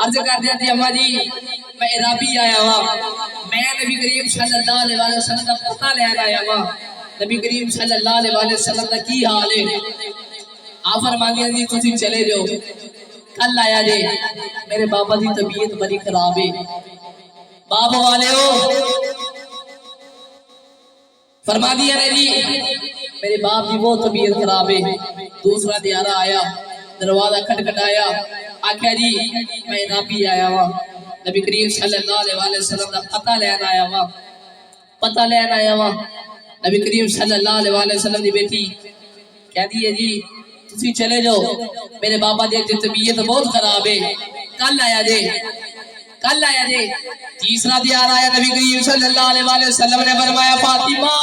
عرض کر دیا جی اماں جی میں عرابی آیا ہوا، میں نبی کریم صلی اللہ علیہ وسلم کا پتہ لینا آیا ہوا، نبی کریم صلی اللہ علیہ وسلم کا کی حال ہے؟ آپ فرماندے ہیں جی تسی چلے جاؤ، کل آیا جے، میرے بابا دی طبیعت بڑی خراب ہے۔ بابا والے ہو فرما دیا نے جی میرے باپ کی وہ طبیعت خراب ہے۔ دوسرا دیارہ آیا، دروازہ کھٹکھٹایا، آکھیا جی میں عرابی آیا ہوا، نبی کریم صلی اللہ علیہ وسلم کا پتہ لینا آیا ہوا، پتہ لینا آیا ہوا۔ نبی کریم صلی اللہ علیہ وسلم دی بیٹی کہہ دی ہے جی تسی چلے جاؤ، میرے بابا دی طبیعت بہت خراب ہے، کل آیا جے، کل آیا جے۔ تیسرا دیار آیا، نبی کریم صلی اللہ علیہ وسلم نے فرمایا فاطمہ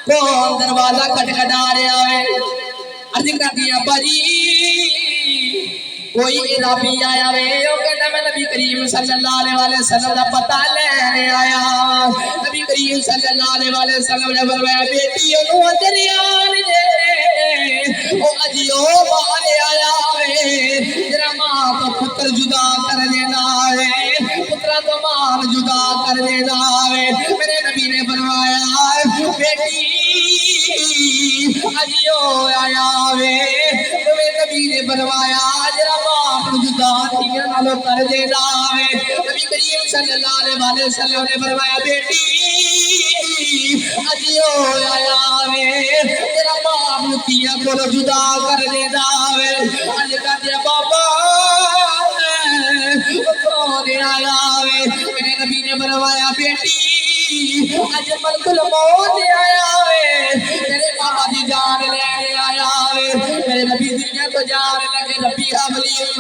کون دروازہ کھٹکھٹا رہا ہے؟ عرض کر دیا ابا جی کوئی عرابی آیا وے، وہ کہتا میں نبی کریم صلی اللہ علیہ وسلم کا پتہ لینے آیا۔ نبی کریم صلی اللہ علیہ وسلم نے فرمایا بیٹی انہوں اندر آن دے، وہ اجیو باہر آیا وے، جرا ماں تو پتر جدا کر دینا ہے، پترہ تو ماں جدا کر دینا ہے۔ میرے نبی نے فرمایا بیٹی اجیو آیا وے، میرے نبی نے فرمایا جرا ماں جدا دیا نالو کر دینا ہے۔ نبی کریم صلی اللہ علیہ وسلم نے فرمایا بیٹی اجیو آیا وے، جرا ماں دیا کو جدا کر دینا ہے۔ عرض کر دیا بابا کون آیا وے؟ میرے نبی نے فرمایا بیٹی اج ملک الموت آیا وے، میرے بابا دی جان لینے آیا وے۔ میرے نبی دنیا تو جان لگے، ربی حولی